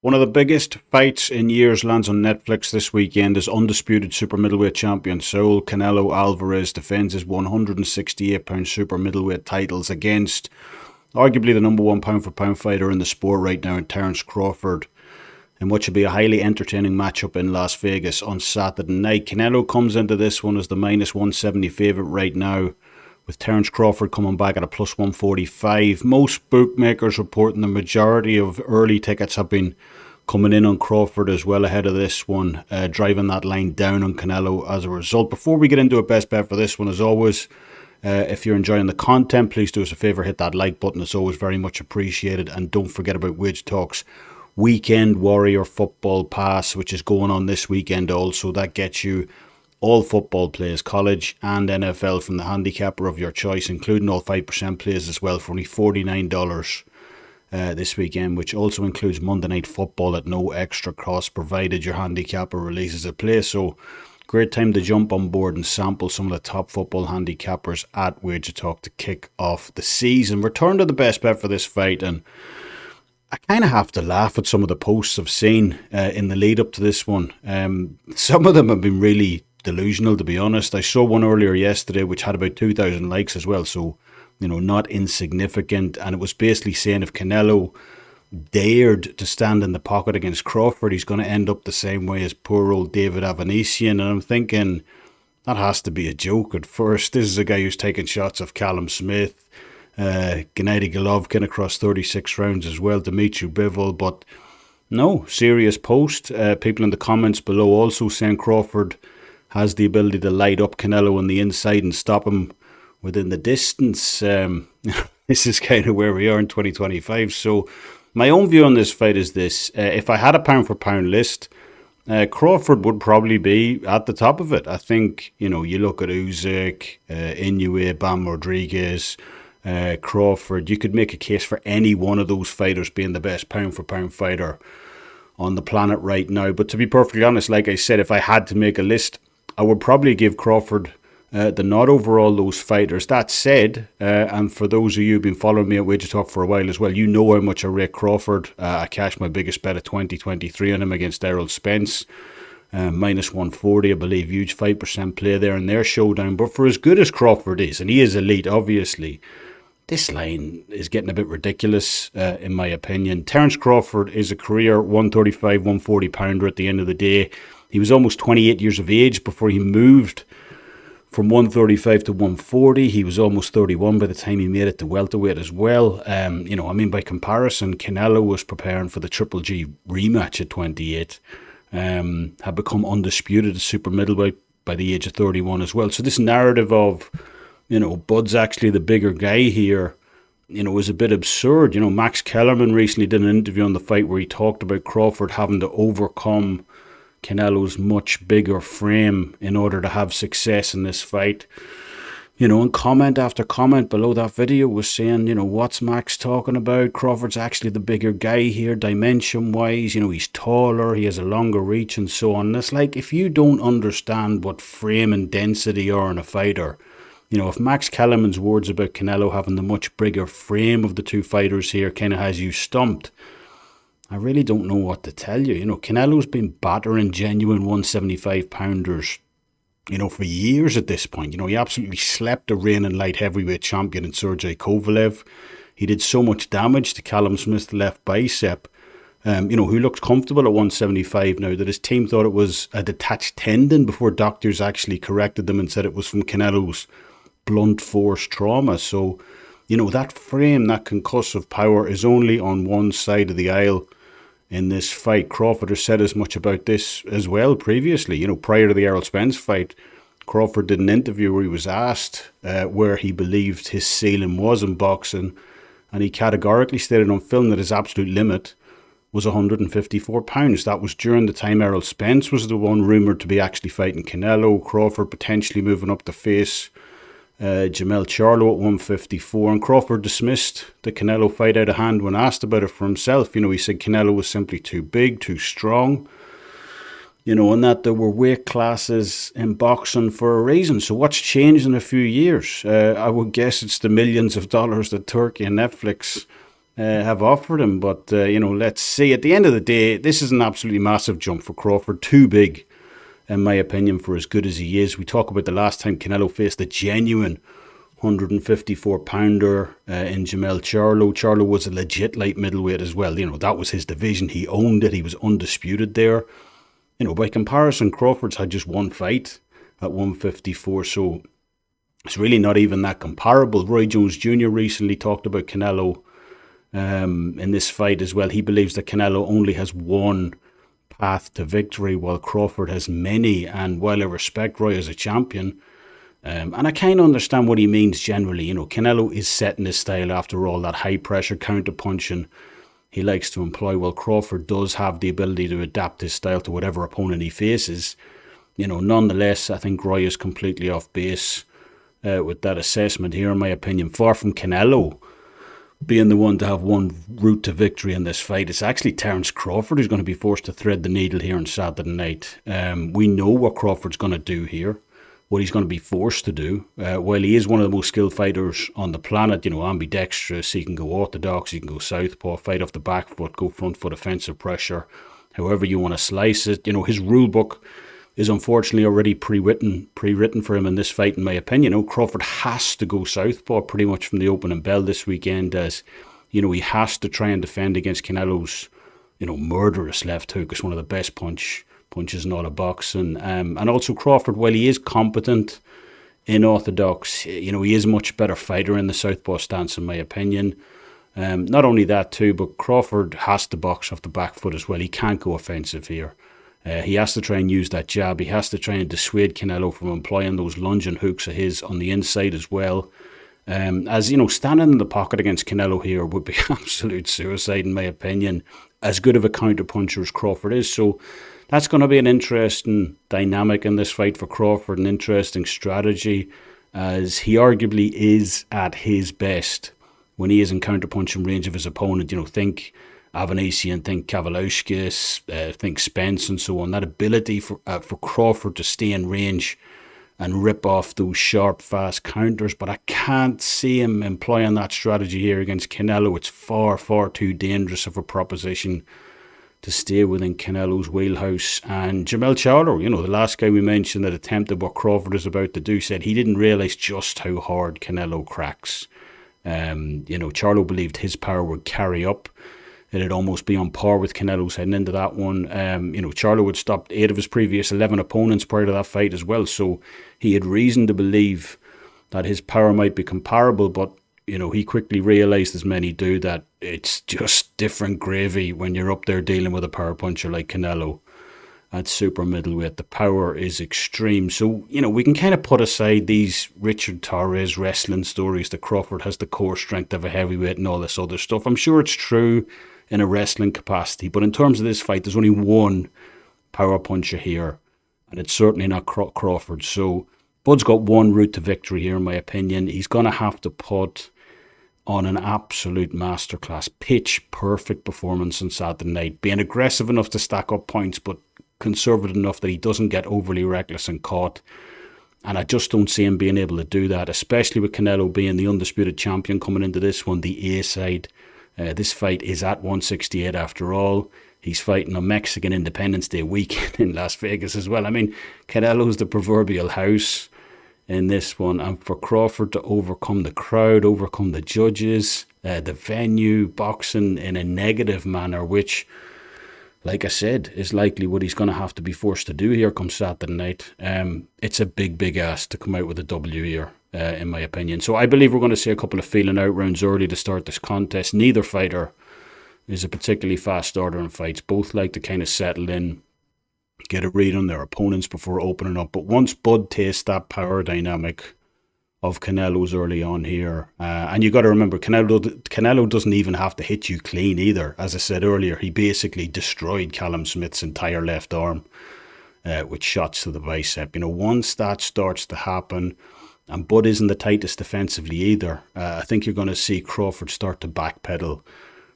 One of the biggest fights in years lands on Netflix this weekend as Undisputed Super Middleweight champion Saúl Canelo Álvarez defends his 168-pound Super Middleweight titles against arguably the number one pound-for-pound fighter in the sport right now in Terence Crawford, in what should be a highly entertaining matchup in Las Vegas on Saturday night. Canelo comes into this one as the minus 170 favourite right now, with Terence Crawford coming back at a plus 145. Most bookmakers reporting the majority of early tickets have been coming in on Crawford as well ahead of this one, driving that line down on Canelo as a result. Before we get into a best bet for this one, as always, if you're enjoying the content, please do us a favour, hit that like button. It's always very much appreciated. And don't forget about Wage Talk's Weekend Warrior Football Pass, which is going on this weekend also. That gets you all football plays, college and NFL, from the handicapper of your choice, including all 5% plays as well, for only $49 this weekend, which also includes Monday Night Football at no extra cost, provided your handicapper releases a play. So great time to jump on board and sample some of the top football handicappers at Wager Talk to kick off the season. Return to the best bet for this fight, and I kind of have to laugh at some of the posts I've seen in the lead up to this one. Some of them have been really delusional, to be honest. I saw one earlier yesterday which had about 2,000 likes as well, so not insignificant, and it was basically saying if Canelo dared to stand in the pocket against Crawford, he's going to end up the same way as poor old David Avanesian. And I'm thinking, that has to be a joke at first. This is a guy who's taken shots of Callum Smith, Gennady Golovkin across 36 rounds as well, Dimitri Bivol, but no, serious post. People in the comments below also saying Crawford has the ability to light up Canelo on the inside and stop him within the distance. This is kind of where we are in 2025. So my own view on this fight is this. If I had a pound-for-pound list, Crawford would probably be at the top of it. I think, you look at Usyk, Inoue, Bam Rodriguez, Crawford. You could make a case for any one of those fighters being the best pound-for-pound fighter on the planet right now. But to be perfectly honest, like I said, if I had to make a list, I would probably give Crawford the nod over all those fighters. That said, and for those of you who've been following me at Wager Talk for a while as well, you know how much I rate Crawford. I cashed my biggest bet at 2023 on him against Errol Spence. Minus 140, I believe. Huge 5% play there in their showdown. But for as good as Crawford is, and he is elite, obviously, this line is getting a bit ridiculous, in my opinion. Terence Crawford is a career 135, 140 pounder at the end of the day. He was almost 28 years of age before he moved from 135 to 140. He was almost 31 by the time he made it to welterweight as well. By comparison, Canelo was preparing for the Triple G rematch at 28. Had become undisputed as super middleweight by the age of 31 as well. So this narrative of, Bud's actually the bigger guy here, was a bit absurd. Max Kellerman recently did an interview on the fight where he talked about Crawford having to overcome Canelo's much bigger frame in order to have success in this fight. And comment after comment below that video was saying, what's Max talking about? Crawford's actually the bigger guy here, dimension-wise. He's taller, he has a longer reach and so on. And it's like, if you don't understand what frame and density are in a fighter, if Max Kellerman's words about Canelo having the much bigger frame of the two fighters here kind of has you stumped, I really don't know what to tell you. Canelo's been battering genuine 175-pounders, for years at this point. He absolutely slept the reigning light heavyweight champion in Sergey Kovalev. He did so much damage to Callum Smith's left bicep, who looked comfortable at 175 now, that his team thought it was a detached tendon before doctors actually corrected them and said it was from Canelo's blunt force trauma. So, that frame, that concussive power is only on one side of the aisle in this fight. Crawford has said as much about this as well previously. Prior to the Errol Spence fight, Crawford did an interview where he was asked where he believed his ceiling was in boxing, and he categorically stated on film that his absolute limit was 154 pounds. That was during the time Errol Spence was the one rumoured to be actually fighting Canelo. Crawford potentially moving up to face Jamel Charlo at 154, and Crawford dismissed the Canelo fight out of hand when asked about it for himself. He said Canelo was simply too big, too strong, and that there were weight classes in boxing for a reason. So what's changed in a few years? I would guess it's the millions of dollars that Turkey and Netflix have offered him. But, let's see. At the end of the day, this is an absolutely massive jump for Crawford. Too big, in my opinion, for as good as he is. We talk about the last time Canelo faced a genuine 154-pounder in Jamel Charlo. Charlo was a legit light middleweight as well. That was his division. He owned it. He was undisputed there. By comparison, Crawford's had just one fight at 154, so it's really not even that comparable. Roy Jones Jr. recently talked about Canelo in this fight as well. He believes that Canelo only has one path to victory, while Crawford has many. And while I respect Roy as a champion, and I kind of understand what he means generally, Canelo is setting his style after all, that high pressure counter punching he likes to employ, while Crawford does have the ability to adapt his style to whatever opponent he faces. Nonetheless, I think Roy is completely off base with that assessment here, in my opinion. Far from Canelo being the one to have one route to victory in this fight, it's actually Terence Crawford who's going to be forced to thread the needle here on Saturday night. We know what Crawford's going to do here, what he's going to be forced to do. While he is one of the most skilled fighters on the planet, ambidextrous, he can go orthodox, he can go southpaw, fight off the back foot, go front foot offensive pressure, however you want to slice it. His rule book is unfortunately already pre-written for him in this fight, in my opinion. Crawford has to go southpaw pretty much from the opening bell this weekend, as he has to try and defend against Canelo's murderous left hook. It's one of the best punches in all of boxing. And also Crawford, while he is competent in orthodox, he is a much better fighter in the southpaw stance, in my opinion. Not only that too, but Crawford has to box off the back foot as well. He can't go offensive here. He has to try and use that jab. He has to try and dissuade Canelo from employing those lunging hooks of his on the inside as well. Standing in the pocket against Canelo here would be absolute suicide, in my opinion, as good of a counter-puncher as Crawford is. So that's going to be an interesting dynamic in this fight for Crawford, an interesting strategy, as he arguably is at his best when he is in counter-punching range of his opponent. Think Avanesian, think Kavalauskas, think Spence and so on. That ability for Crawford to stay in range and rip off those sharp, fast counters. But I can't see him employing that strategy here against Canelo. It's far, far too dangerous of a proposition to stay within Canelo's wheelhouse. And Jamel Charlo, the last guy we mentioned that attempted what Crawford is about to do, said he didn't realise just how hard Canelo cracks. Charlo believed his power would carry up. It'd almost be on par with Canelo's heading into that one. Charlo had stopped 8 of his previous 11 opponents prior to that fight as well, so he had reason to believe that his power might be comparable, but he quickly realised, as many do, that it's just different gravy when you're up there dealing with a power puncher like Canelo at super middleweight. The power is extreme. So, we can kind of put aside these Richard Torres wrestling stories that Crawford has the core strength of a heavyweight and all this other stuff. I'm sure it's true in a wrestling capacity, but in terms of this fight, there's only one power puncher here, and it's certainly not Crawford. So Bud's got one route to victory here, in my opinion. He's going to have to put on an absolute masterclass, pitch perfect performance on Saturday night, being aggressive enough to stack up points, but conservative enough that he doesn't get overly reckless and caught. And I just don't see him being able to do that, especially with Canelo being the undisputed champion coming into this one, the A side. This fight is at 168 after all. He's fighting on Mexican Independence Day weekend in Las Vegas as well. I mean, Canelo's the proverbial house in this one. And for Crawford to overcome the crowd, overcome the judges, the venue, boxing in a negative manner, which, like I said, is likely what he's going to have to be forced to do here come Saturday night. It's a big, big ask to come out with a W here, in my opinion. So I believe we're going to see a couple of feeling out rounds early to start this contest. Neither fighter is a particularly fast starter in fights. Both like to kind of settle in, get a read on their opponents before opening up. But once Bud tastes that power dynamic of Canelo's early on here, and you got to remember, Canelo doesn't even have to hit you clean either. As I said earlier, he basically destroyed Callum Smith's entire left arm with shots to the bicep. Once that starts to happen, and Bud isn't the tightest defensively either, I think you're going to see Crawford start to backpedal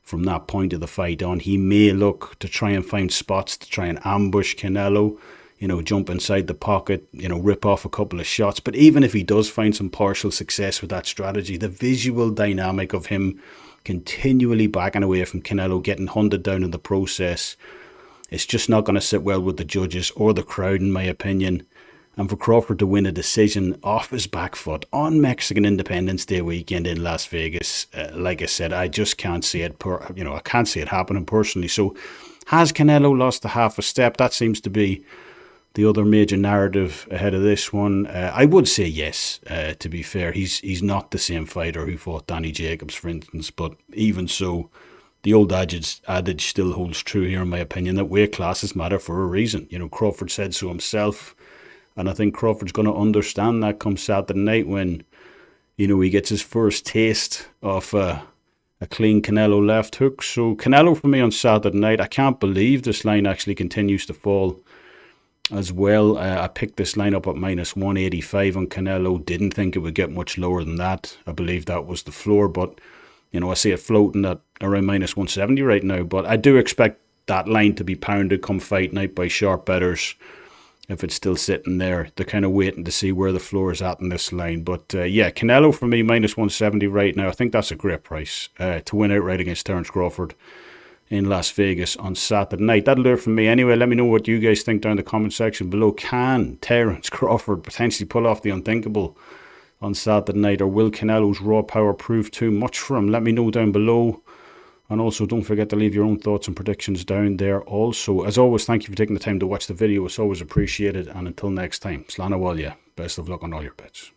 from that point of the fight on. He may look to try and find spots to try and ambush Canelo, jump inside the pocket, rip off a couple of shots. But even if he does find some partial success with that strategy, the visual dynamic of him continually backing away from Canelo, getting hunted down in the process. It's just not going to sit well with the judges or the crowd, in my opinion. And for Crawford to win a decision off his back foot on Mexican Independence Day weekend in Las Vegas, like I said, I just can't see it. I can't see it happening personally. So, has Canelo lost a half a step? That seems to be the other major narrative ahead of this one. I would say yes. To be fair, he's not the same fighter who fought Danny Jacobs, for instance. But even so, the old adage still holds true here, in my opinion, that weight classes matter for a reason. Crawford said so himself. And I think Crawford's going to understand that come Saturday night when, he gets his first taste of a clean Canelo left hook. So Canelo for me on Saturday night. I can't believe this line actually continues to fall as well. I picked this line up at minus 185 on Canelo. Didn't think it would get much lower than that. I believe that was the floor. But, I see it floating at around minus 170 right now. But I do expect that line to be pounded come fight night by sharp bettors. If it's still sitting there, they're kind of waiting to see where the floor is at in this line. But Canelo for me, minus 170 right now. I think that's a great price to win outright against Terence Crawford in Las Vegas on Saturday night. That'll do it from me. Anyway, let me know what you guys think down in the comment section below. Can Terence Crawford potentially pull off the unthinkable on Saturday night? Or will Canelo's raw power prove too much for him? Let me know down below. And also, don't forget to leave your own thoughts and predictions down there also. As always, thank you for taking the time to watch the video. It's always appreciated. And until next time, Slán Abhaile. Best of luck on all your bets.